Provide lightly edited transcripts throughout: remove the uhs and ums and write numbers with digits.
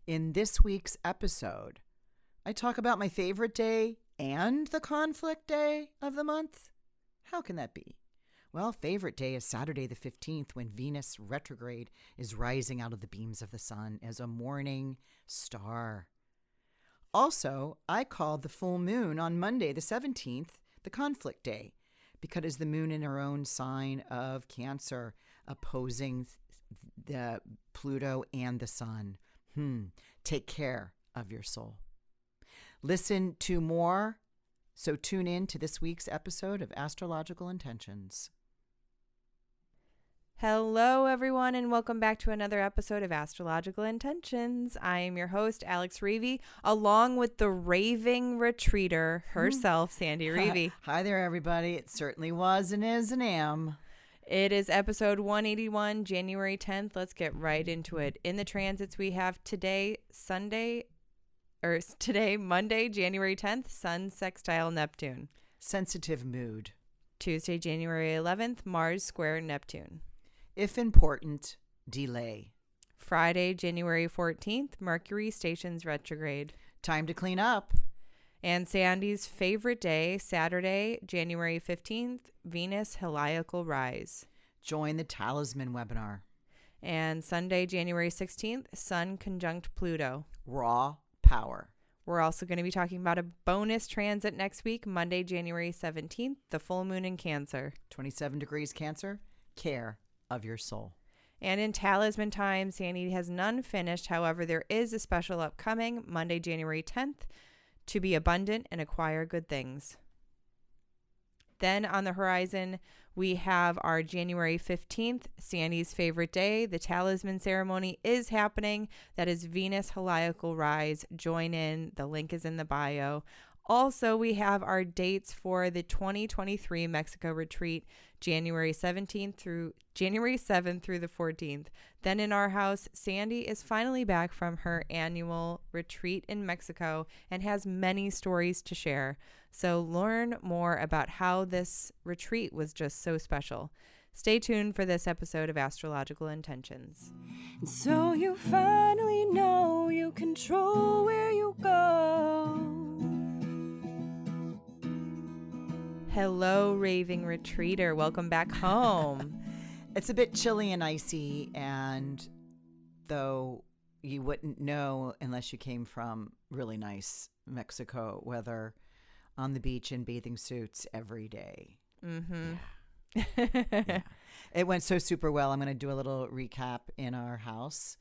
In this week's episode, I talk about my favorite day and the conflict day of the month. How can that be? Well, favorite day is Saturday the 15th, when Venus retrograde is rising out of the beams of the sun as a morning star. Also, I called the full moon on Monday the 17th the conflict day, because the moon in her own sign of Cancer opposing the Pluto and the sun. Take care of your soul. Listen to more, so tune in to this week's episode of Astrological Intentions. Hello, everyone, and welcome back to another episode of Astrological Intentions. I am your host, Alex Reevy, along with the raving retreater herself, Sandy Reevy. Hi there, everybody. It certainly was and is and am. It is episode 181, January 10th. Let's get right into it. In the transits we have today, Monday, January 10th, Sun sextile Neptune. Sensitive mood. Tuesday, January 11th, Mars square Neptune. If important, delay. Friday, January 14th, Mercury stations retrograde. Time to clean up. And Sandy's favorite day, Saturday, January 15th, Venus Heliacal rise. Join the Talisman Webinar. And Sunday, January 16th, Sun conjunct Pluto. Raw power. We're also going to be talking about a bonus transit next week, Monday, January 17th, the full moon in Cancer. 27 degrees Cancer. Care of your soul. And in Talisman time, Sandy has none finished. However, there is a special upcoming Monday, January 10th, to be abundant and acquire good things. Then on the horizon, we have our January 15th, Sandy's favorite day. The Talisman ceremony is happening. That is Venus Heliacal rise. Join in. The link is in the bio. Also, we have our dates for the 2023 Mexico retreat, January 7th through the 14th. Then in our house, Sandy is finally back from her annual retreat in Mexico and has many stories to share. So learn more about how this retreat was just so special. Stay tuned for this episode of Astrological Intentions. And so you finally know you control where you go. Hello, raving retreater. Welcome back home. It's a bit chilly and icy, and though you wouldn't know unless you came from really nice Mexico weather, on the beach in bathing suits every day. Mm-hmm. Yeah. It went so super well. I'm going to do a little recap in our house.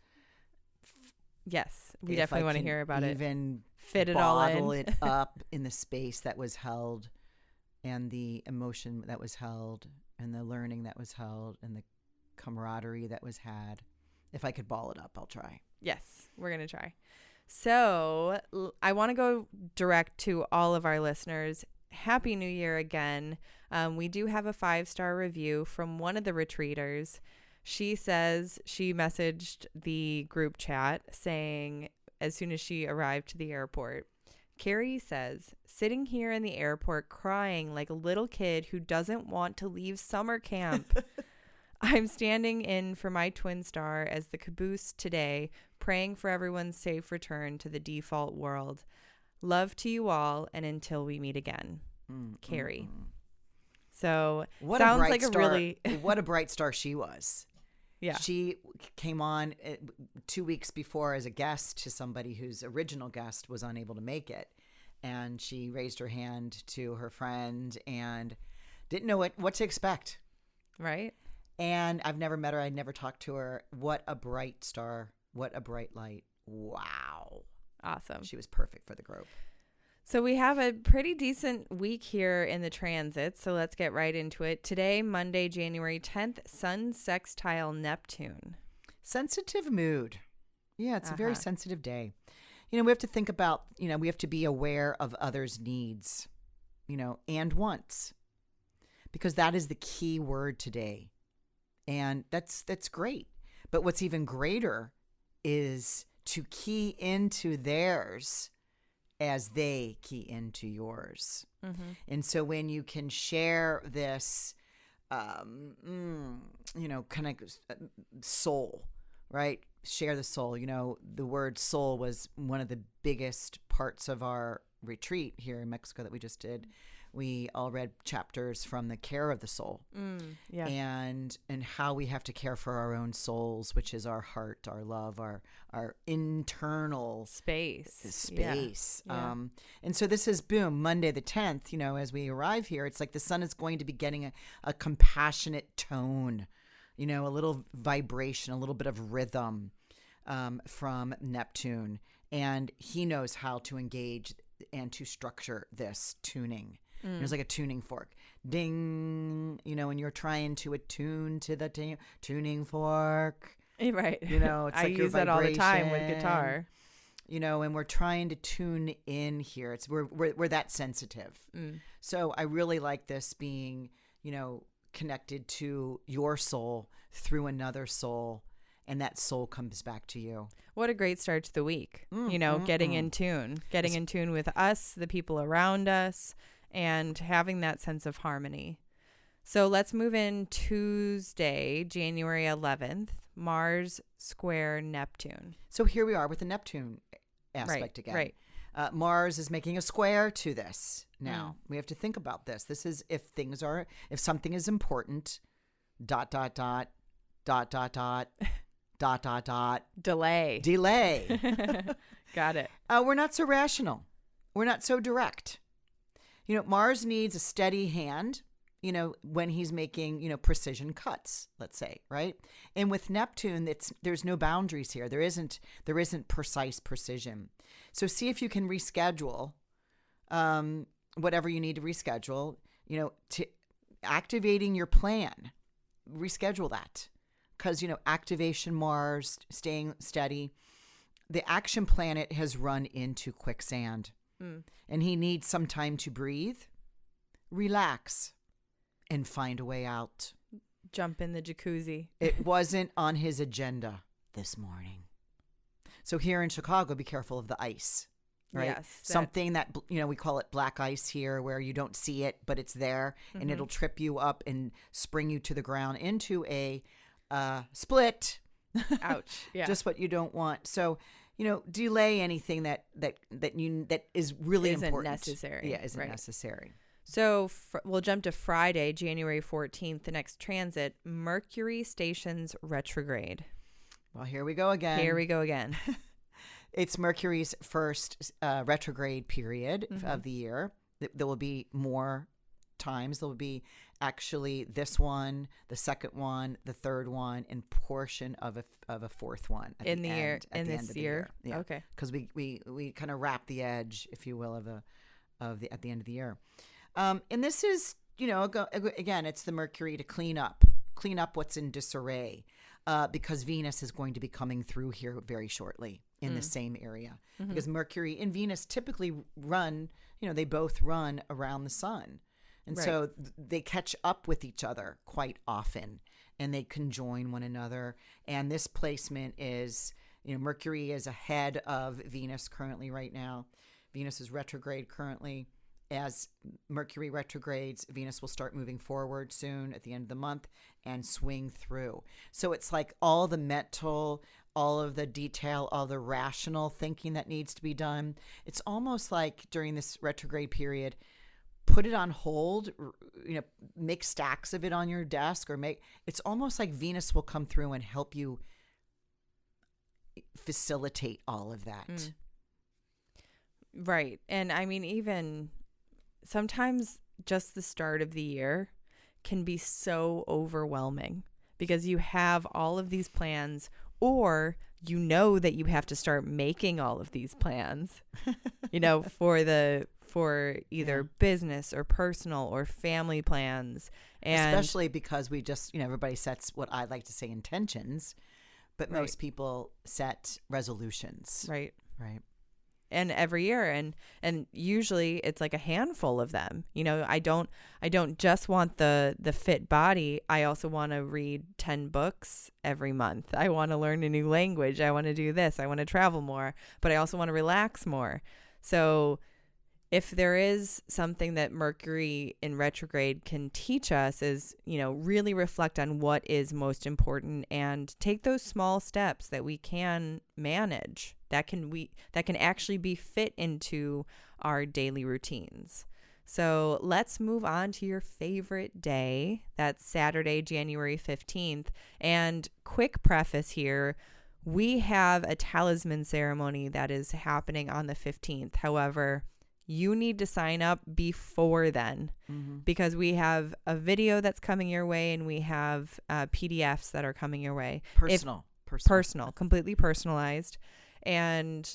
Yes, we definitely want to hear about it. Even fit it all in. Bottle it up in the space that was held, and the emotion that was held, and the learning that was held, and the camaraderie that was had. If I could ball it up, I'll try. Yes, we're going to try. So I want to go direct to all of our listeners. Happy New Year again. We do have a 5-star review from one of the retreaters. She says she messaged the group chat saying, as soon as she arrived to the airport, Carrie says, sitting here in the airport crying like a little kid who doesn't want to leave summer camp. I'm standing in for my twin star as the caboose today, praying for everyone's safe return to the default world. Love to you all, and until we meet again. Carrie. So, what sounds a like star, a really... what a bright star she was. Yeah. She came on 2 weeks before as a guest to somebody whose original guest was unable to make it. And she raised her hand to her friend and didn't know what to expect. Right. And I've never met her. I'd never talked to her. What a bright star. What a bright light. Wow. Awesome. She was perfect for the group. So we have a pretty decent week here in the transit. So let's get right into it. Today, Monday, January 10th, Sun sextile Neptune. Sensitive mood. Yeah, it's a very sensitive day. We have to think about, we have to be aware of others' needs, and wants, because that is the key word today. And that's great. But what's even greater is to key into theirs as they key into yours. Mm-hmm. And so when you can share this, kind of soul, right? share the soul. You know, the word soul was one of the biggest parts of our retreat here in Mexico that we just did. We all read chapters from the care of the soul, and how we have to care for our own souls, which is our heart, our love, our internal space. Yeah. And so this is boom, Monday the 10th. You know, as we arrive here, it's like the sun is going to be getting a compassionate tone, you know, a little vibration, a little bit of rhythm from Neptune, and he knows how to engage and to structure this tuning. There's like a tuning fork. Ding, you know, when you're trying to attune to the tuning fork. Right. You know, it's I like use that all the time with guitar. You know, and we're trying to tune in here. It's we're that sensitive. So I really like this being, you know, connected to your soul through another soul, and that soul comes back to you. What a great start to the week. You know, getting in tune with us, the people around us, and having that sense of harmony. So let's move in Tuesday, January 11th, Mars square Neptune. So here we are with the Neptune aspect again. Right. Mars is making a square to this. Now we have to think about this. This is if something is important, ... Delay. Got it. We're not so rational. We're not so direct. You know, Mars needs a steady hand, you know, when he's making, you know, precision cuts, let's say, right? And with Neptune, there's no boundaries here. There isn't precise precision. So see if you can reschedule whatever you need to reschedule, you know, to activating your plan. Reschedule that. Because, you know, activation Mars, staying steady, the action planet has run into quicksand. And he needs some time to breathe, relax, and find a way out. Jump in the jacuzzi. It wasn't on his agenda this morning. So here in Chicago, be careful of the ice, right? Yes. Something that, you know, we call it black ice here, where you don't see it, but it's there, and it'll trip you up and spring you to the ground into a split. Ouch. Yeah. Just what you don't want. So, you know, delay anything that is really isn't important. Necessary. Yeah, isn't necessary. So we'll jump to Friday, January 14th, the next transit, Mercury stations retrograde. Well, here we go again. It's Mercury's first retrograde period of the year. There will be more times. There will be actually this one, the second one, the third one, and portion of a fourth one in the year. In this year, yeah. Okay. Because we kind of wrap the edge, if you will, of the at the end of the year. And this is, you know, again, it's the Mercury to clean up what's in disarray, because Venus is going to be coming through here very shortly in the same area, because Mercury and Venus typically run, you know, they both run around the sun. And so they catch up with each other quite often, and they conjoin one another. And this placement is, you know, Mercury is ahead of Venus currently right now. Venus is retrograde currently. As Mercury retrogrades, Venus will start moving forward soon at the end of the month and swing through. So it's like all the mental, all of the detail, all the rational thinking that needs to be done. It's almost like during this retrograde period, put it on hold, you know, make stacks of it on your desk, it's almost like Venus will come through and help you facilitate all of that. Right. And I mean, even sometimes just the start of the year can be so overwhelming because you have all of these plans, or you know that you have to start making all of these plans, you know, for either business or personal or family plans. And especially because we just, you know, everybody sets what I like to say intentions, but most people set resolutions. Right. Right. And every year, and usually it's like a handful of them. You know, I don't just want the fit body. I also want to read 10 books every month. I want to learn a new language. I want to do this. I want to travel more, but I also want to relax more. So if there is something that Mercury in retrograde can teach us is, really reflect on what is most important and take those small steps that we can manage that can actually be fit into our daily routines. So let's move on to your favorite day. That's Saturday, January 15th. And quick preface here, we have a talisman ceremony that is happening on the 15th. However, you need to sign up before then because we have a video that's coming your way and we have PDFs that are coming your way. Personal, completely personalized. And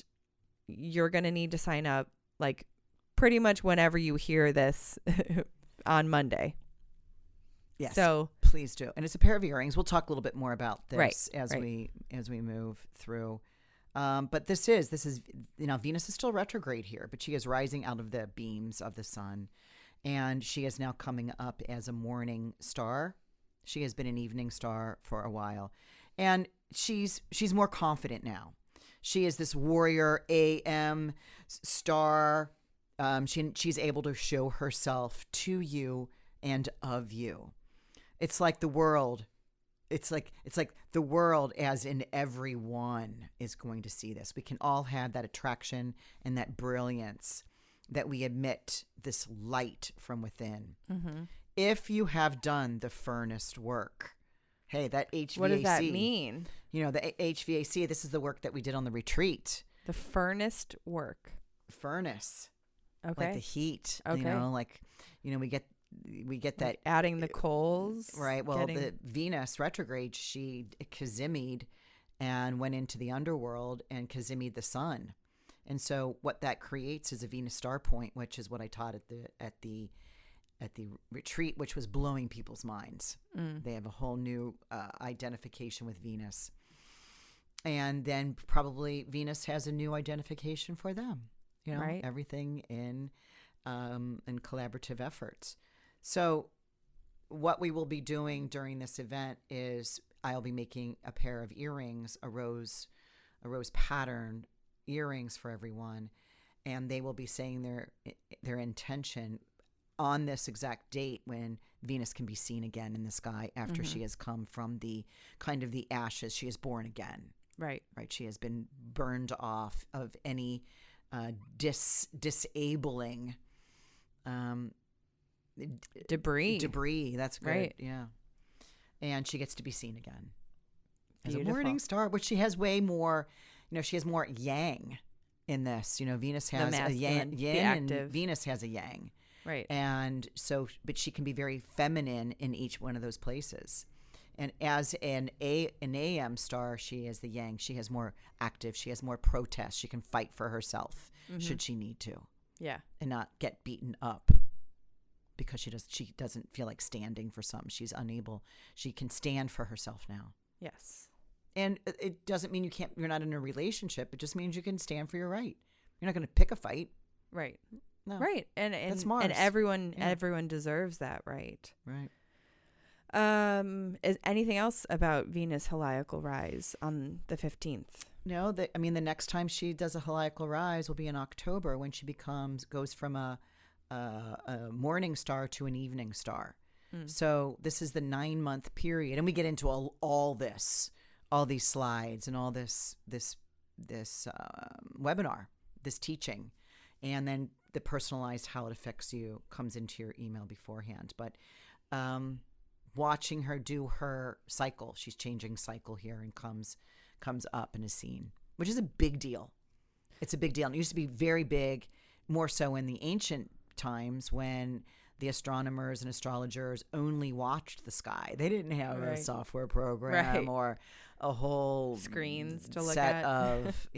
you're going to need to sign up like pretty much whenever you hear this on Monday. Yes. So please do. And it's a pair of earrings. We'll talk a little bit more about this as we move through. But this is Venus is still retrograde here, but she is rising out of the beams of the sun, and she is now coming up as a morning star. She has been an evening star for a while, and she's more confident now. She is this warrior AM star. She's able to show herself to you and of you. It's like the world. It's like the world, as in everyone, is going to see this. We can all have that attraction and that brilliance that we emit, this light from within. Mm-hmm. If you have done the furnace work, hey, that HVAC. What does that mean? The HVAC. This is the work that we did on the retreat. The furnace work. Furnace. Okay. Like the heat. Okay. We get that, adding the coals, right? Well, the Venus retrograde, she kazimied and went into the underworld and kazimied the sun, and so what that creates is a Venus star point, which is what I taught at the retreat, which was blowing people's minds. They have a whole new identification with Venus, and then probably Venus has a new identification for them. Right. Everything in collaborative efforts. So what we will be doing during this event is I'll be making a pair of earrings, a rose pattern earrings for everyone, and they will be saying their intention on this exact date when Venus can be seen again in the sky after she has come from the kind of the ashes. She is born again. Right. She has been burned off of any disabling debris. That's good. Right. Yeah. And she gets to be seen again as Beautiful. a morning star, which she has way more, she has more yang in this. Venus has a yin and Venus has a yang. Right. And so, but she can be very feminine in each one of those places. And as an AM star, she is the yang. She has more active. She has more protest. She can fight for herself should she need to. Yeah. And not get beaten up because she doesn't feel like standing for something. She's unable. She can stand for herself now. Yes. And it doesn't mean you're not in a relationship. It just means you can stand for your right. You're not going to pick a fight. Right. No. Right. And That's Mars. And everyone deserves that right. Right. Is anything else about Venus heliacal rise on the 15th? No, the next time she does a heliacal rise will be in October when she goes from a morning star to an evening star. So this is the 9-month period, and we get into all these slides and all this webinar, this teaching, and then the personalized how it affects you comes into your email beforehand. But watching her do her cycle, she's changing cycle here and comes up and is seen, which is a big deal. It's a big deal. And it used to be very big, more so in the ancient times when the astronomers and astrologers only watched the sky. They didn't have a software program or a whole screens to look set at of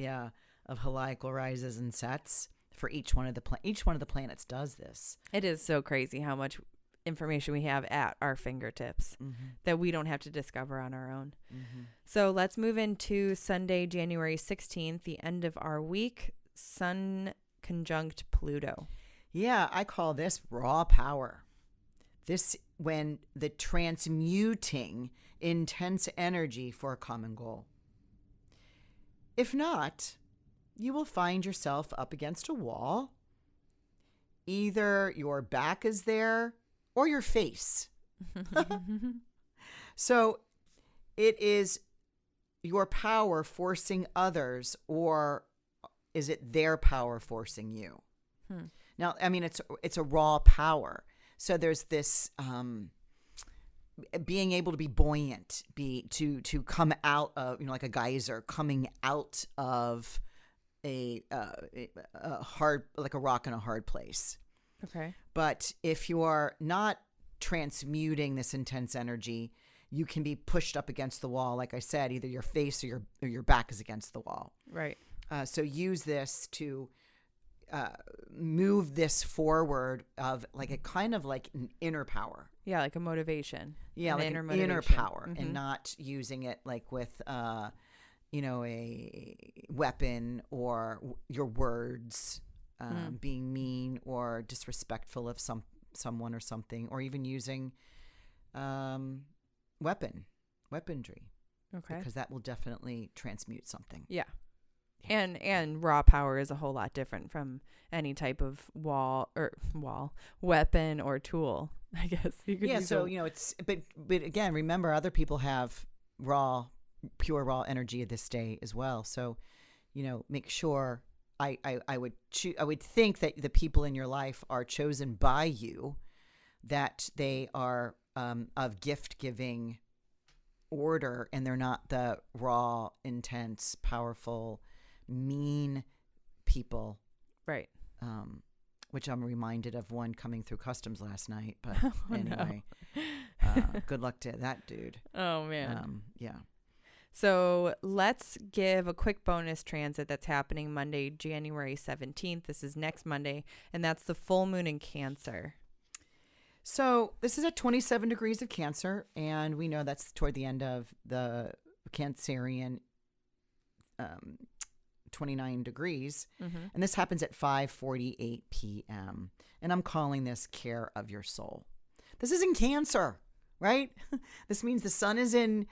heliacal rises and sets for each one of the planets does this. It is so crazy how much information we have at our fingertips that we don't have to discover on our own. So let's move into Sunday, January 16th, the end of our week, Sun conjunct Pluto. Yeah, I call this raw power. This when the transmuting intense energy for a common goal. If not, you will find yourself up against a wall either your back is there or your face. So it is your power forcing others, or is it their power forcing you? Now, I mean, it's a raw power. So there's this being able to be buoyant, to come out of, like a geyser coming out of a hard, like a rock in a hard place. Okay. But if you are not transmuting this intense energy, you can be pushed up against the wall. Like I said, either your face or your back is against the wall. Right. So use this to move this forward of like a kind of like an inner power. Yeah, like a motivation. Yeah, like an inner power, and not using it like with a weapon or your words being mean or disrespectful of someone or something, or even using weaponry. Okay. Because that will definitely transmute something. Yeah. And raw power is a whole lot different from any type of weapon or tool, I guess you could use. So it's but again, remember, other people have pure raw energy of this day as well. So make sure I would think that the people in your life are chosen by you, that they are of gift giving order, and they're not the raw, intense, powerful, mean people. Right. Which I'm reminded of one coming through customs last night. But anyway, good luck to that dude. Oh, man. Yeah. So let's give a quick bonus transit that's happening Monday, January 17th. This is next Monday, and that's the full moon in Cancer. So this is at 27 degrees of Cancer, and we know that's toward the end of the Cancerian 29 degrees. And this happens at 5:48 p.m. And I'm calling this care of your soul. This is in Cancer, right? This means the sun is in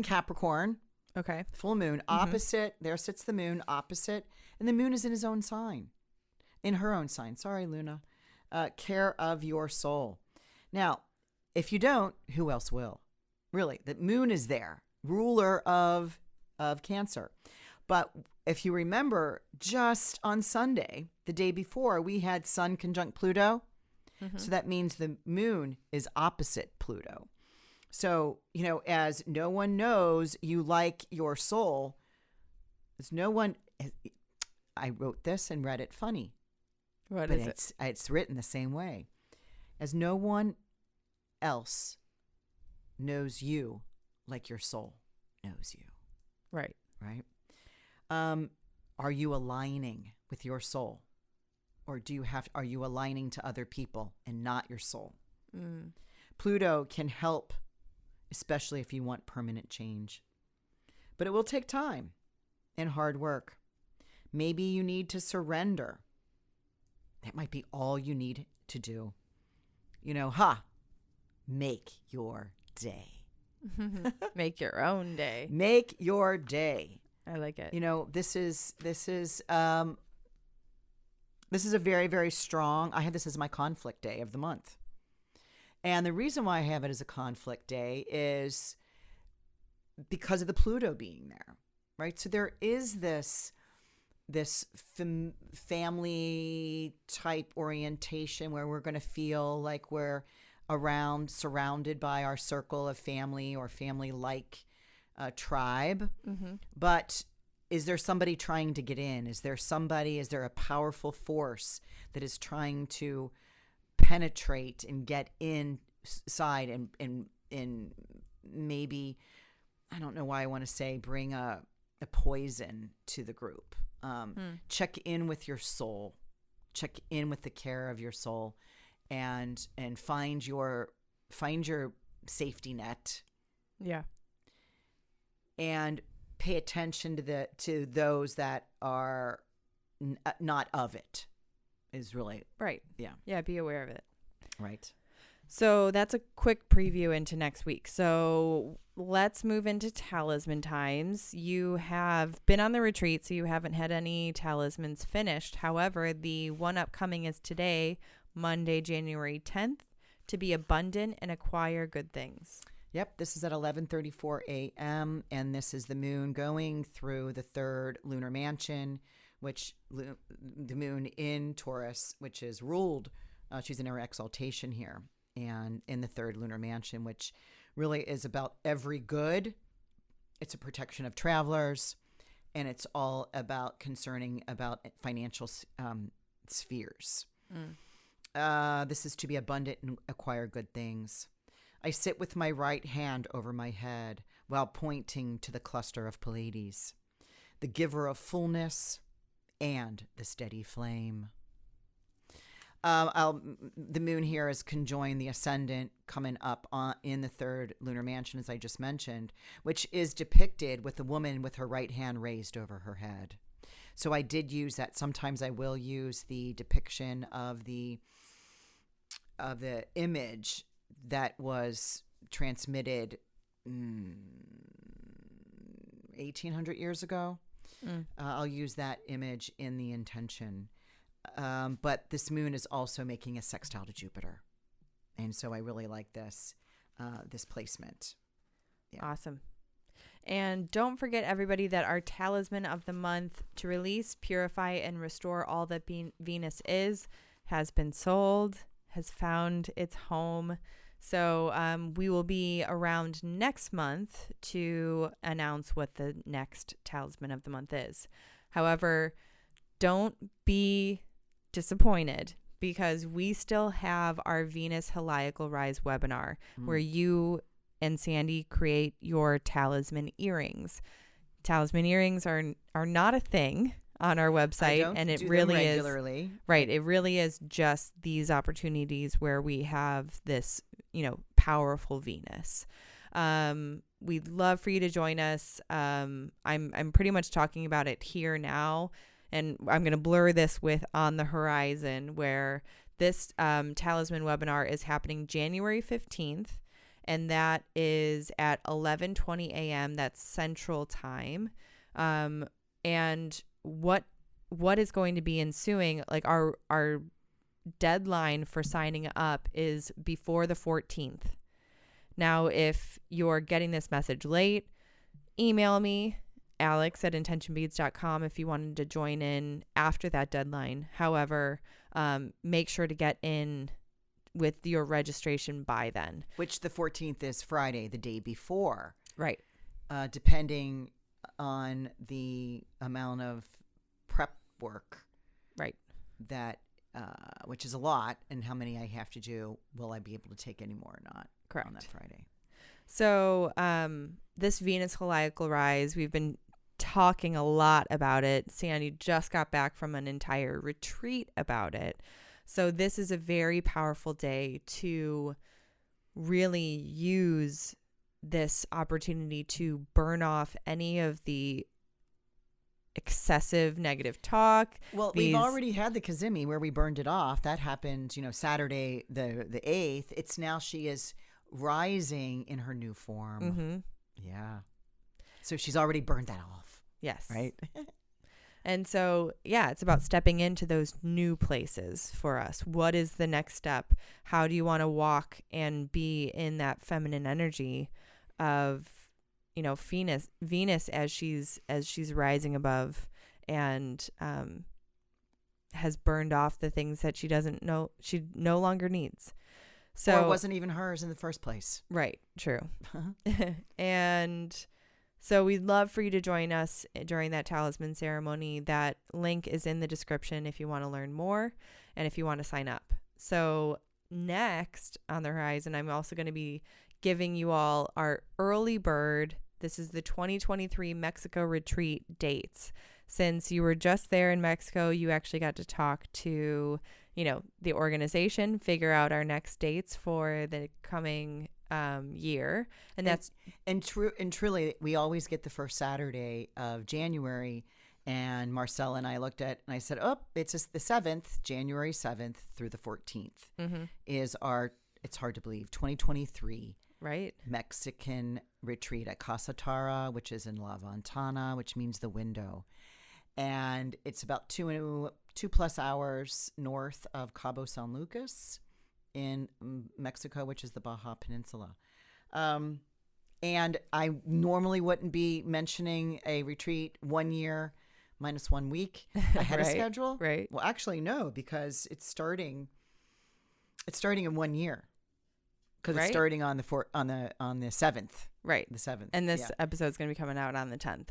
Capricorn. Okay. Full moon opposite. There sits the moon opposite, and the moon is in his own sign, in her own sign. Sorry, Luna. Care of your soul. Now, if you don't, who else will? Really, the moon is there, ruler of Cancer. But if you remember, just on Sunday, the day before, we had Sun conjunct Pluto. So that means the moon is opposite Pluto. So, as no one knows you like your soul, as no one, I wrote this and read it funny. What but is it? It's written the same way. As no one else knows you like your soul knows you. Right. Right? Are you aligning with your soul? Or are you aligning to other people and not your soul? Pluto can help, especially if you want permanent change. But it will take time and hard work. Maybe you need to surrender. That might be all you need to do. Make your day. Make your own day. Make your day. I like it. This is a very, very strong, I have this as my conflict day of the month. And the reason why I have it as a conflict day is because of the Pluto being there, right? So there is this family type orientation where we're going to feel like we're surrounded by our circle of family or family-like tribe. But is there somebody trying to get in? Is there a powerful force that is trying to penetrate and get inside and maybe, I don't know why I want to say, bring a poison to the group? Check in with your soul. Check in with the care of your soul, and find your safety net. Yeah. And pay attention to those that are not of it. Is really right. Yeah. Yeah. Be aware of it. Right. So that's a quick preview into next week. So let's move into talisman times. You have been on the retreat, so you haven't had any talismans finished. However, the one upcoming is today, Monday, January 10th, to be abundant and acquire good things. Yep, this is at 11:34 a.m. and this is the moon going through the third lunar mansion, which the moon in Taurus, which is ruled, she's in her exaltation here, and in the third lunar mansion, which really is about every good. It's a protection of travelers, and it's all about concerning about financial spheres. This is to be abundant and acquire good things. I sit with my right hand over my head while pointing to the cluster of Pleiades, the giver of fullness and the steady flame. The moon here is conjoined the ascendant coming up in the third lunar mansion, as I just mentioned, which is depicted with a woman with her right hand raised over her head. So I did use that. Sometimes I will use the depiction of the image that was transmitted 1800 years ago. I'll use that image in the intention. But this moon is also making a sextile to Jupiter. And so I really like this placement. Yeah. Awesome. And don't forget, everybody, that our talisman of the month, to release, purify, and restore all that Venus is, has been sold, has found its home. So we will be around next month to announce what the next talisman of the month is. However, don't be disappointed, because we still have our Venus Heliacal Rise webinar where you and Sandy create your talisman earrings. Talisman earrings are not a thing on our website, and it really is right. It really is just these opportunities where we have this, powerful Venus. We'd love for you to join us. I'm pretty much talking about it here now, and I'm going to blur this with on the horizon, where this talisman webinar is happening January 15th. And that is at 11:20 a.m. That's Central Time. And what is going to be ensuing, like our deadline for signing up is before the 14th. Now, if you're getting this message late, email me, alex@intentionbeads.com, if you wanted to join in after that deadline. However, make sure to get in with your registration by then. Which the 14th is Friday, the day before. Right. Depending on the amount of prep work. Right. That, which is a lot, and how many I have to do. Will I be able to take any more or not? Correct. On that Friday. So this Venus Heliacal Rise, we've been talking a lot about it. Sandy just got back from an entire retreat about it. So this is a very powerful day to really use this opportunity to burn off any of the excessive negative talk. Well, we've already had the Kazemi where we burned it off. That happened, Saturday the 8th. It's now she is rising in her new form. Mm-hmm. Yeah. So she's already burned that off. Yes. Right? And so, yeah, it's about stepping into those new places for us. What is the next step? How do you want to walk and be in that feminine energy of, Venus as she's rising above and has burned off the things that she doesn't know she no longer needs. So or wasn't even hers in the first place. Right. True. And so we'd love for you to join us during that talisman ceremony. That link is in the description if you want to learn more and if you want to sign up. So next on the horizon, I'm also going to be giving you all our early bird. This is the 2023 Mexico retreat dates. Since you were just there in Mexico, you actually got to talk to, the organization, figure out our next dates for the coming year. And truly, we always get the first Saturday of January. And Marcel and I looked at, and I said, it's just the 7th, January 7th through the 14th is our it's hard to believe, 2023 Right. Mexican retreat at Casa Tara, which is in La Ventana, which means the window. And it's about 2+ hours north of Cabo San Lucas in Mexico, which is the Baja Peninsula. And I normally wouldn't be mentioning a retreat 1 year minus 1 week ahead of schedule. Right. Well, actually, no, because it's starting in 1 year. Because it's starting on the 7th. Right. The 7th. And this episode's going to be coming out on the 10th.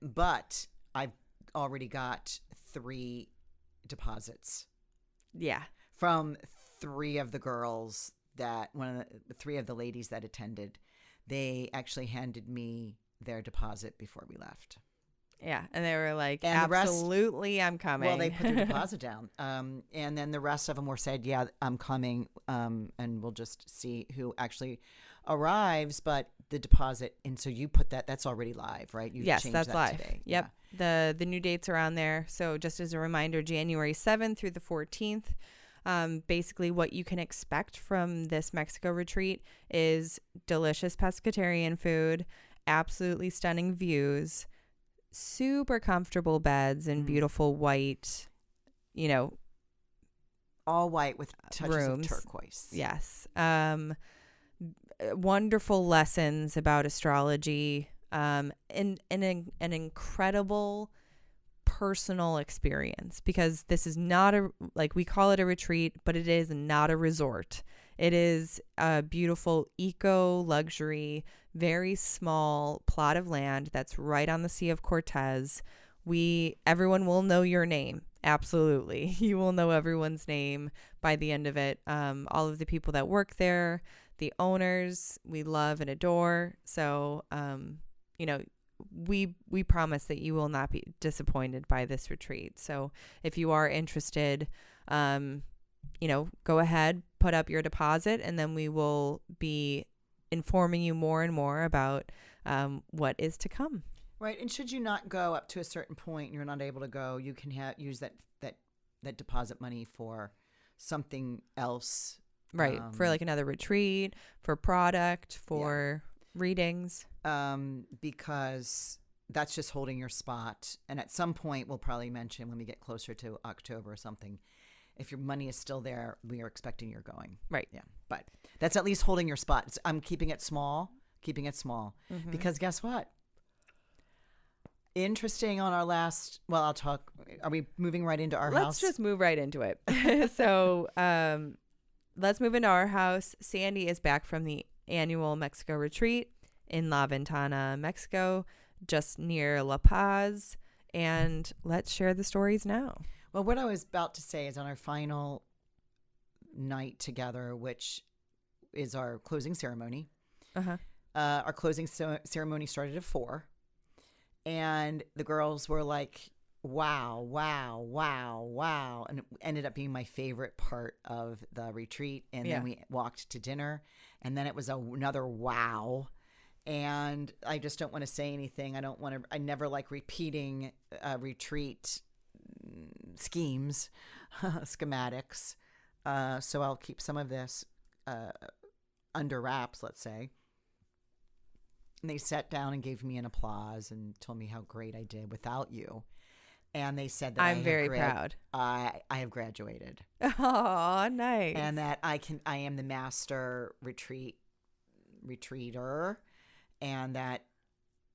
But I've already got 3 deposits. Yeah. From 3 of the girls that the 3 of the ladies that attended. They actually handed me their deposit before we left. Yeah. And they were like, and absolutely, I'm coming. Well, they put their deposit down. And then the rest of them were said, yeah, I'm coming. And we'll just see who actually arrives. But the deposit, and so you put that's already live, right? You yes, changed that's that live. Today. Yep. Yeah. The new dates are on there. So just as a reminder, January 7th through the 14th. Basically what you can expect from this Mexico retreat is delicious pescatarian food, absolutely stunning views, super comfortable beds and beautiful white, all white with touches rooms. Of turquoise. Yes. Wonderful lessons about astrology, and an incredible personal experience, because this is not we call it a retreat, but it is not a resort. It is a beautiful eco luxury, very small plot of land that's right on the Sea of Cortez. Everyone will know your name. Absolutely. You will know everyone's name by the end of it. All of the people that work there, the owners, we love and adore. So, we promise that you will not be disappointed by this retreat. So if you are interested, go ahead, put up your deposit, and then we will be informing you more and more about what is to come. Right. And should you not go up to a certain point and you're not able to go, you can use that deposit money for something else. Right. For like another retreat, for product, for readings. Because that's just holding your spot. And at some point, we'll probably mention when we get closer to October or something, if your money is still there, we are expecting you're going. Right. Yeah. But that's at least holding your spot. I'm keeping it small, because guess what? Interesting on our last, are we moving right into our house? Let's just move right into it. So let's move into our house. Sandy is back from the annual Mexico retreat in La Ventana, Mexico, just near La Paz. And let's share the stories now. Well, what I was about to say is on our final night together, which is our closing ceremony. Our closing ceremony started at 4. And the girls were like, wow, wow, wow, wow. And it ended up being my favorite part of the retreat. And then we walked to dinner. And then it was another wow. And I just don't want to say anything. I never like repeating retreat schemes, schematics. So I'll keep some of this under wraps, let's say. And they sat down and gave me an applause and told me how great I did without you. And they said that I'm very proud. I have graduated. Oh, nice. And that I am the master retreater, and that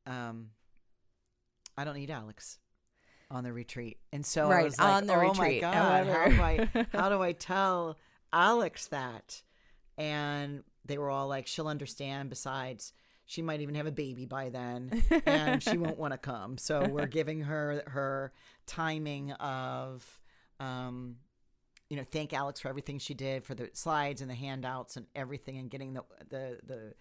I don't need Alex on the retreat. And so I was like, on the retreat. My God, how do I tell Alex that? And they were all like, she'll understand. Besides, she might even have a baby by then, and she won't want to come. So we're giving her timing of, thank Alex for everything she did, for the slides and the handouts and everything, and getting the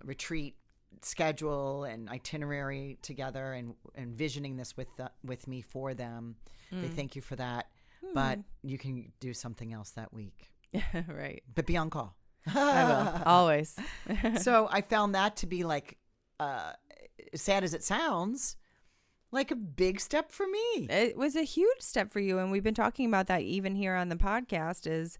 retreat schedule and itinerary together, and visioning this with me for them. They thank you for that, but you can do something else that week. Right. But be on call. I will, always. So I found that to be like, sad as it sounds, like a big step for me. It was a huge step for you. And we've been talking about that even here on the podcast is,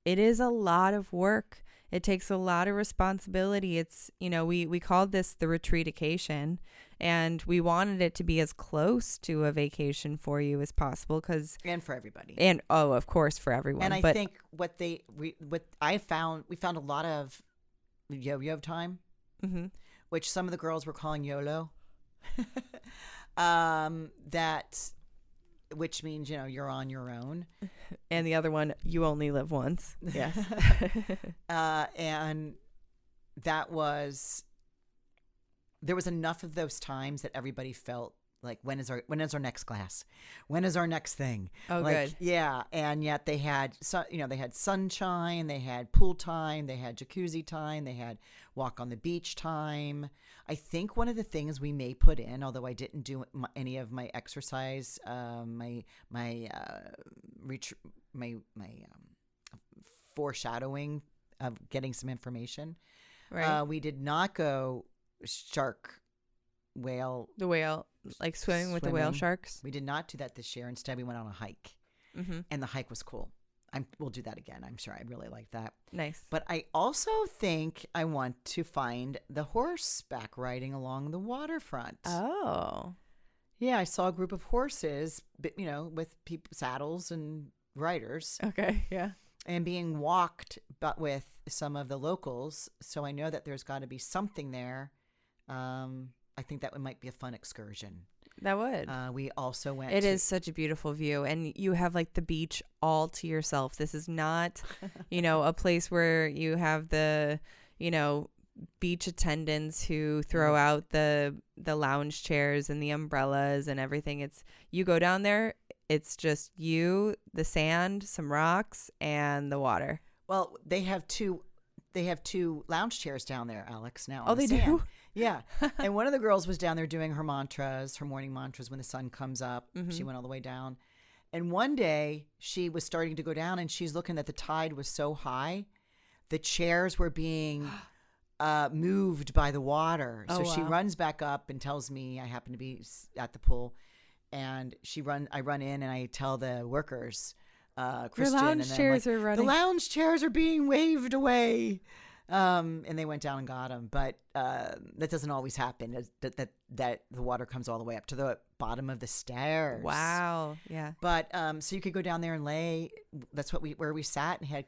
it is a lot of work. It takes a lot of responsibility. It's, we called this the retreatication, and we wanted it to be as close to a vacation for you as possible, and for everybody. And of course for everyone. And I think we found a lot of yo-yo time, mm-hmm. which some of the girls were calling YOLO. Which means, you're on your own. And the other one, you only live once. Yes. And there was enough of those times that everybody felt like, when is our next class? When is our next thing? Oh, good. Yeah. And yet they had, they had sunshine, they had pool time, they had jacuzzi time, they had walk on the beach time. I think one of the things we may put in, although I didn't do any of my exercise, my foreshadowing of getting some information. Right. We did not go whale, like swimming with the whale sharks. We did not do that this year. Instead, we went on a hike, mm-hmm. and the hike was cool. We'll do that again. I'm sure I'd really like that. Nice. But I also think I want to find the horseback riding along the waterfront. Oh. Yeah, I saw a group of horses, with saddles and riders. Okay, yeah. And being walked, but with some of the locals. So I know that there's got to be something there. I think that might be a fun excursion. That would. We also went. It is such a beautiful view, and you have like the beach all to yourself. This is not, a place where you have the, beach attendants who throw out the lounge chairs and the umbrellas and everything. You go down there, it's just you, the sand, some rocks, and the water. Well, they have two lounge chairs down there, Alex. Now. Oh, they do? Yeah. And one of the girls was down there doing her morning mantras when the sun comes up. Mm-hmm. She went all the way down. And one day she was starting to go down, and she's looking that the tide was so high, the chairs were being moved by the water. So she runs back up and tells me, I happen to be at the pool, and I run in and I tell the workers, Christian, your lounge chairs are running. The lounge chairs are being waved away. And they went down and got them, but that doesn't always happen. That the water comes all the way up to the bottom of the stairs. Wow, yeah. But so you could go down there and lay. That's where we sat and had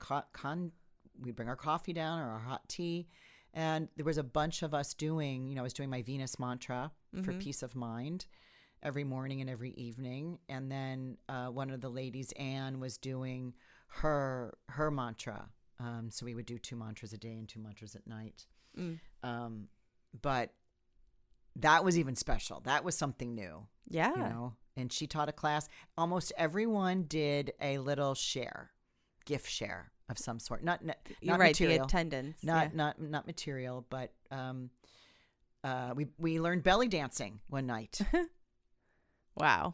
we'd bring our coffee down or our hot tea, and there was a bunch of us doing. I was doing my Venus mantra for peace of mind every morning and every evening, and then one of the ladies, Anne, was doing her mantra. So we would do 2 mantras a day and 2 mantras at night. But that was even special. That was something new. Yeah. And she taught a class. Almost everyone did a little gift share of some sort. Not You're right, material. The attendance. Not material, but we learned belly dancing one night. Wow.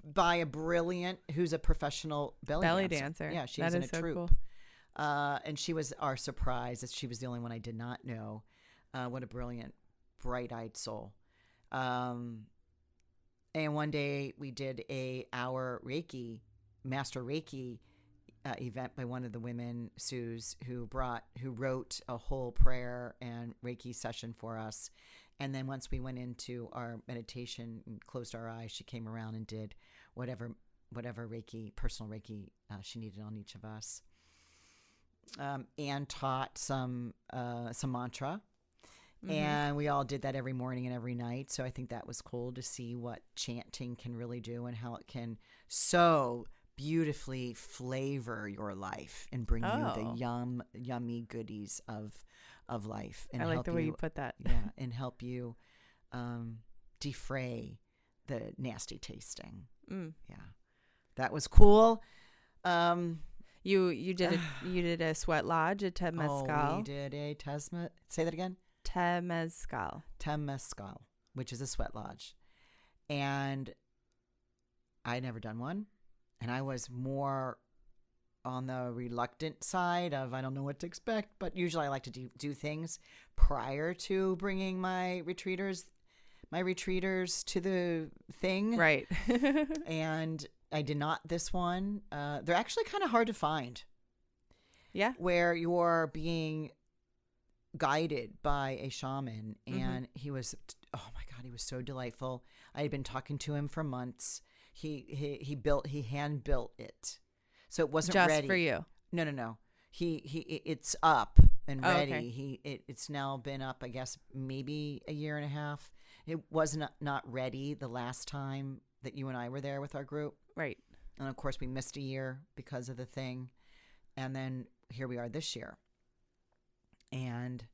By a brilliant, who's a professional belly dancer. Yeah, she was in a troupe. Cool. And she was our surprise, as she was the only one I did not know. What a brilliant, bright-eyed soul. And one day we did our master Reiki event by one of the women, Suze, who wrote a whole prayer and Reiki session for us. And then once we went into our meditation and closed our eyes, she came around and did whatever Reiki, personal Reiki she needed on each of us. Anne taught some mantra, and we all did that every morning and every night. So I think that was cool to see what chanting can really do and how it can so beautifully flavor your life and bring you the yummy goodies of life. And I like the way you put that. Yeah, and help you defray the nasty tasting. Yeah, that was cool. You did a sweat lodge, a temazcal. Oh, we did a say that again. Temazcal, which is a sweat lodge, and I had never done one, and I was more on the reluctant side of I don't know what to expect, but usually I like to do things prior to bringing my retreaters to the thing, right? And I did not this one. They're actually kind of hard to find. Yeah. where you're being guided by a shaman, and he was, oh my God, he was so delightful. I had been talking to him for months. He hand built it, so it wasn't Just ready for you. No. It's up and ready. Okay. It's now been up, I guess, maybe a year and a half. It was not ready the last time that you and I were there with our group. Right. And of course we missed a year because of the thing. And then here we are this year. And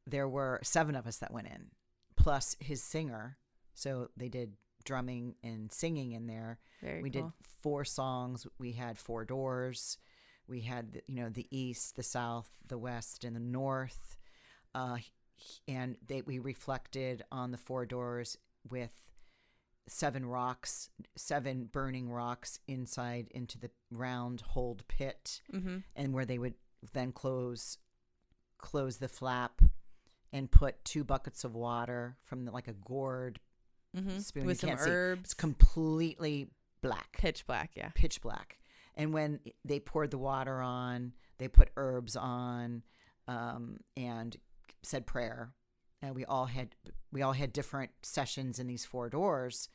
there were 7 of us that went in, plus his singer. So they did drumming and singing in there. We did 4 songs. We had 4 doors. We had, the east, the south, the west, and the north. And we reflected on the 4 doors with 7 rocks, 7 burning rocks inside into the round holed pit, and where they would then close the flap and put 2 buckets of water from like a gourd spoon with some herbs. It's completely black, pitch black. Yeah, pitch black. And when they poured the water on, they put herbs on, and said prayer. And we all had different sessions in these 4 doors,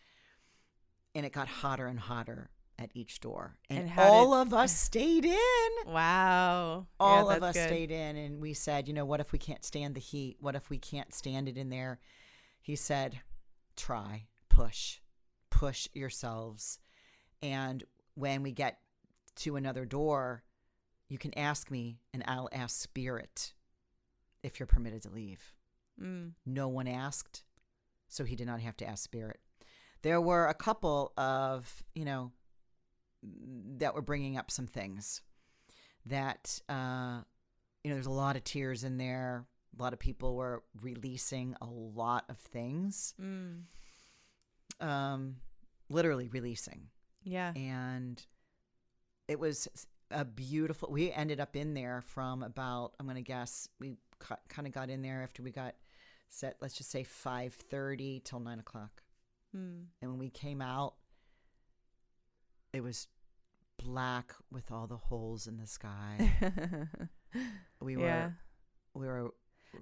and it got hotter and hotter at each door. And all of us stayed in. Wow. All of us stayed in, and we said, what if we can't stand the heat? What if we can't stand it in there? He said, try, push yourselves. And when we get to another door, you can ask me, and I'll ask Spirit if you're permitted to leave. No one asked, so he did not have to ask Spirit. There were a couple of, that were bringing up some things that, there's a lot of tears in there. A lot of people were releasing a lot of things. Literally releasing. Yeah. And it was a beautiful, we ended up in there from about, I'm going to guess, we kind of got in there after we got set, let's just say 5:30 till 9 o'clock. And when we came out, it was black with all the holes in the sky. We were radiant.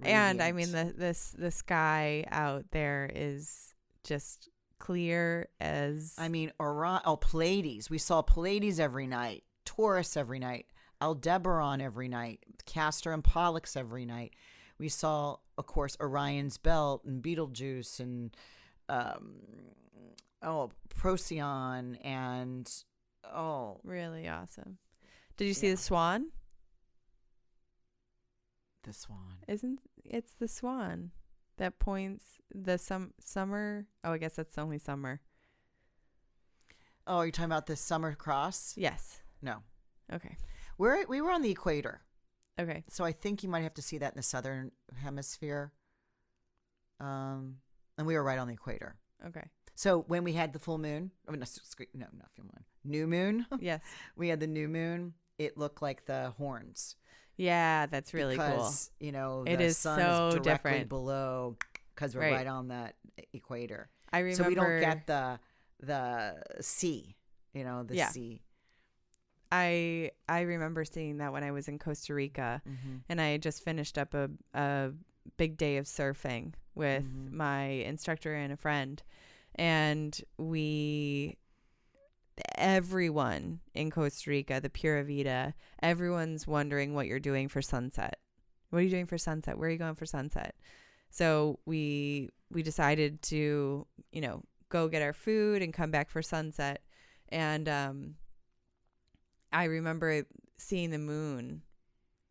And I mean, the sky out there is just clear as, I mean, Pleiades. We saw Pleiades every night, Taurus every night, Aldebaran every night, Castor and Pollux every night. We saw, of course, Orion's Belt and Betelgeuse and Procyon and really awesome. Did you see the swan? The swan. It's the swan that points the summer. Oh, I guess that's only summer. Oh, are you talking about the summer cross? Yes. No. Okay. We were on the equator. Okay. So I think you might have to see that in the southern hemisphere. And we were right on the equator. Okay. So when we had the full moon, not full moon, new moon. Yes. We had the new moon. It looked like the horns. Yeah, that's really cool. The sun is directly different below because we're right on that equator. I remember. So we don't get the sea, the sea. I remember seeing that when I was in Costa Rica, and I had just finished up a big day of surfing with my instructor and a friend, and everyone in Costa Rica, the Pura Vida, everyone's wondering what you're doing for sunset. What are you doing for sunset? Where are you going for sunset? So we decided to, go get our food and come back for sunset. And I remember seeing the moon,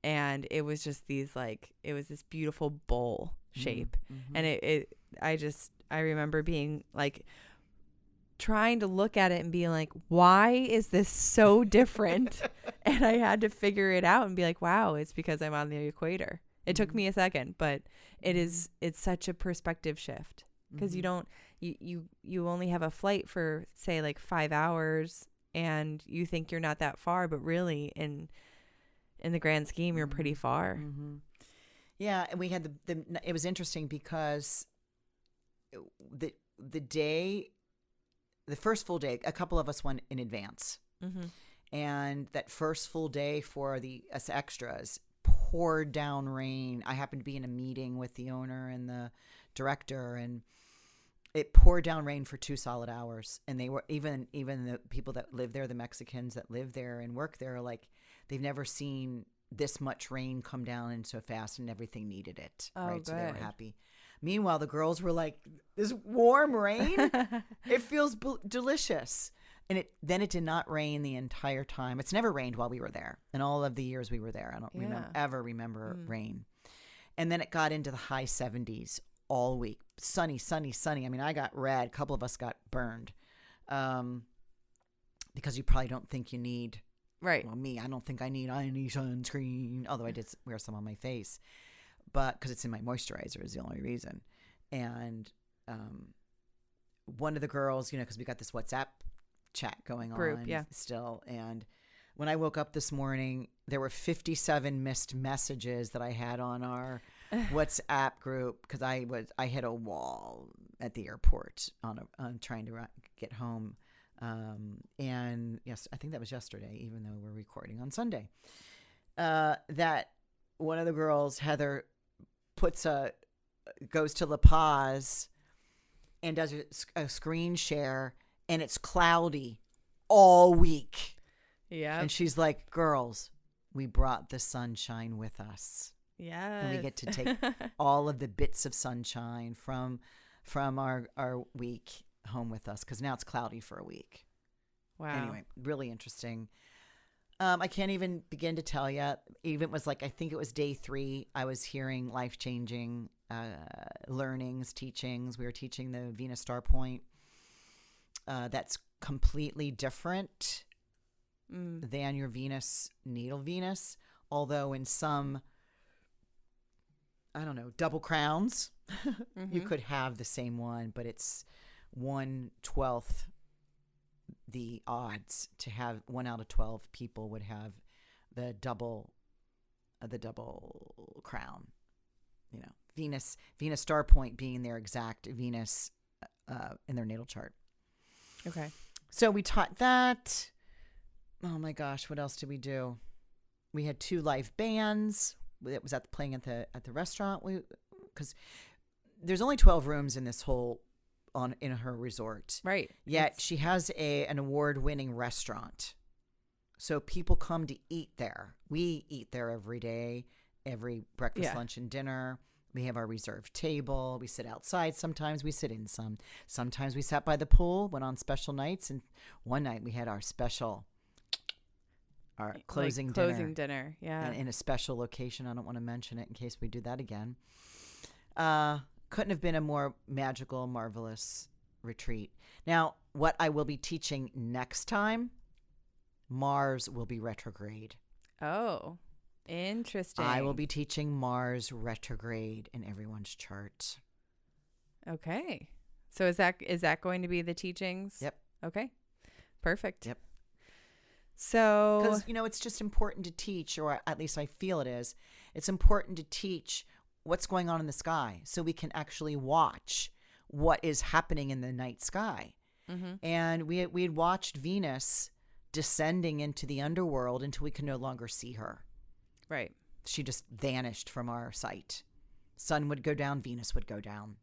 and it was just it was this beautiful bowl shape. And I remember being like, trying to look at it and being like, why is this so different? And I had to figure it out and be like, wow, it's because I'm on the equator. It took me a second, but it's such a perspective shift, because you only have a flight for, say, like 5 hours, and you think you're not that far, but really in the grand scheme, you're pretty far. Yeah. And we had it was interesting because the first full day, a couple of us went in advance, And that first full day for us extras, poured down rain. I happened to be in a meeting with the owner and the director, and it poured down rain for 2 solid hours. And they were even the people that live there, the Mexicans that live there and work there, are like, they've never seen this much rain come down and so fast, and everything needed it. Oh, right. So they were good. happy. Meanwhile, the girls were like, this warm rain, it feels delicious. And it did not rain the entire time. It's never rained while we were there. In all of the years we were there, I don't ever remember rain. And then it got into the high 70s all week. Sunny, sunny, sunny. I mean, I got red. A couple of us got burned because you probably don't think you need. Right. Well, me, I don't think I need any sunscreen, although I did wear some on my face. But because it's in my moisturizer is the only reason. And one of the girls, because we got this WhatsApp chat going on still, and when I woke up this morning, there were 57 missed messages that I had on our WhatsApp group because I hit a wall at the airport on trying to get home, and yes, I think that was yesterday, even though we're recording on Sunday. That one of the girls, Heather, goes to La Paz and does a screen share. And it's cloudy all week. Yeah. And she's like, girls, we brought the sunshine with us. Yeah. And we get to take all of the bits of sunshine from our week home with us, because now it's cloudy for a week. Wow. Anyway, really interesting. I can't even begin to tell you. Even it was like, I think it was day 3, I was hearing life-changing learnings, teachings. We were teaching the Venus Star Point. That's completely different than your Venus, natal Venus. Although in some, I don't know, double crowns, you could have the same one, but it's 1/12 the odds to have 1 out of 12 people would have the double crown. Venus Star Point being their exact Venus in their natal chart. Okay. So we taught that. Oh my gosh, what else did we do? We had 2 live bands. It was playing at the restaurant. Because there's only 12 rooms in this whole in her resort. Right. Yet she has an award-winning restaurant. So people come to eat there. We eat there every day, every breakfast, lunch, and dinner. We have our reserved table. We sit outside. Sometimes we sit in some. Sometimes we sat by the pool, went on special nights. And one night we had our closing dinner. Yeah. In a special location. I don't want to mention it in case we do that again. Couldn't have been a more magical, marvelous retreat. Now, what I will be teaching next time, Mars will be retrograde. Oh, interesting. I will be teaching Mars retrograde in everyone's chart. Okay. So is that going to be the teachings? Yep. Okay. Perfect. Yep. So, because it's just important to teach, or at least I feel it is. It's important to teach what's going on in the sky so we can actually watch what is happening in the night sky. Mm-hmm. And we had watched Venus descending into the underworld until we could no longer see her. Right. She just vanished from our sight. Sun would go down, Venus would go down.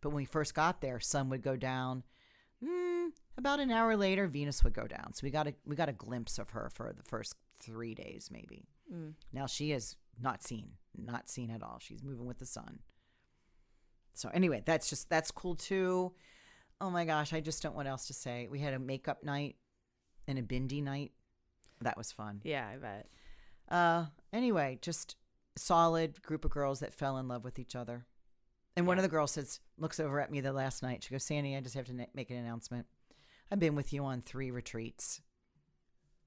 But when we first got there, sun would go down. About an hour later, Venus would go down. So we got a glimpse of her for the first 3 days, maybe. Now she is not seen at all. She's moving with the sun. So anyway, that's cool too. Oh my gosh, I just don't know what else to say. We had a makeup night and a bindi night. That was fun. Yeah, I bet. Anyway, just a solid group of girls that fell in love with each other. And one of the girls looks over at me the last night. She goes, Sandy, I just have to make an announcement. I've been with you on 3 retreats.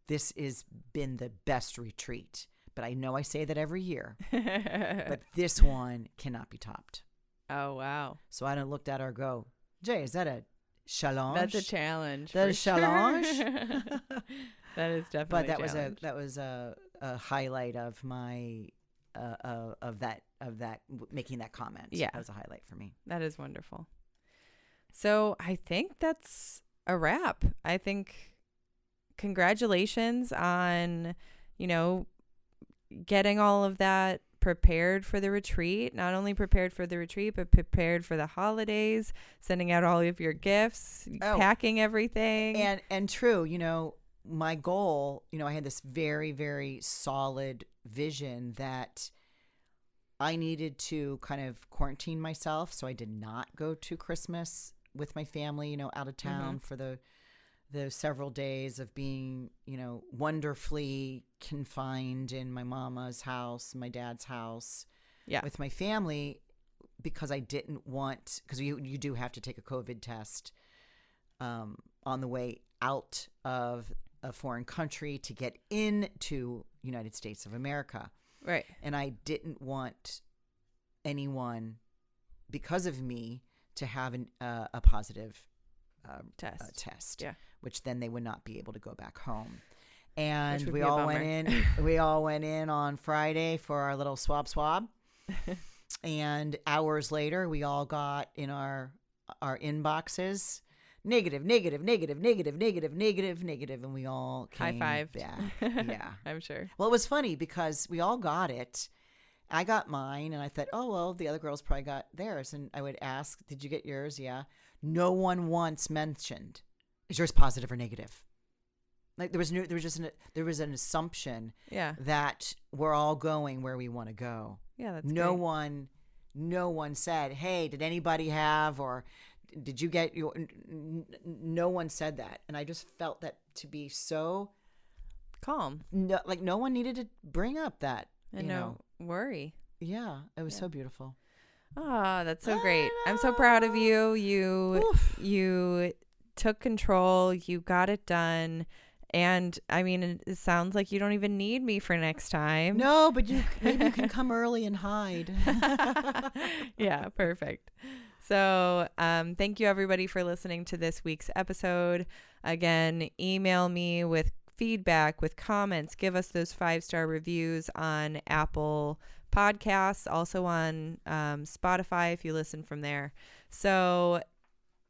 This has been the best retreat. But I know I say that every year. But this one cannot be topped. Oh, wow. So I looked at her and go, Jay, is that a challenge? That's a challenge. That is challenge? That is definitely a challenge. But that was a highlight of my of that making that comment. Yeah. That was a highlight for me. That is wonderful. So I think that's a wrap. I think congratulations on, getting all of that prepared for the retreat. Not only prepared for the retreat, but prepared for the holidays, sending out all of your gifts, packing everything. And true, my goal, I had this very, very solid vision that I needed to kind of quarantine myself. So I did not go to Christmas with my family, out of town for the several days of being, wonderfully confined in my mama's house, my dad's house, with my family, because I didn't want, because you do have to take a COVID test on the way out of a foreign country to get into United States of America. Right. And I didn't want anyone, because of me, to have a positive test. Yeah. Which then they would not be able to go back home. And we all went in on Friday for our little swab. And hours later, we all got in our inboxes negative, and we all came high-fived. Yeah. I'm sure. Well, it was funny because we all got it. I got mine, and I thought, oh, well, the other girls probably got theirs. And I would ask, did you get yours? Yeah. No one once mentioned, is yours positive or negative? Like there was an assumption that we're all going where we want to go. Yeah, that's no great. No one said, hey, did anybody have, or did you get your, no one said that. And I just felt that to be so calm. No, like no one needed to bring up that. And no worry. Yeah, it was so beautiful. Oh, that's so great. I'm so proud of you. You took control. You got it done. And I mean, it sounds like you don't even need me for next time. No, but maybe you can come early and hide. Yeah, perfect. So thank you, everybody, for listening to this week's episode. Again, email me with feedback, with comments. Give us those 5-star reviews on Apple Podcasts, also on Spotify if you listen from there. So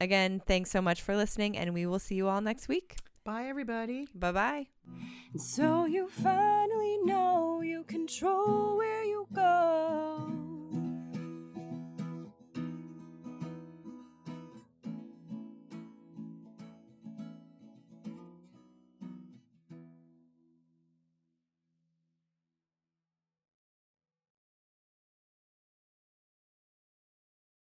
again, thanks so much for listening, and we will see you all next week. Bye, everybody. Bye-bye. So you finally know you control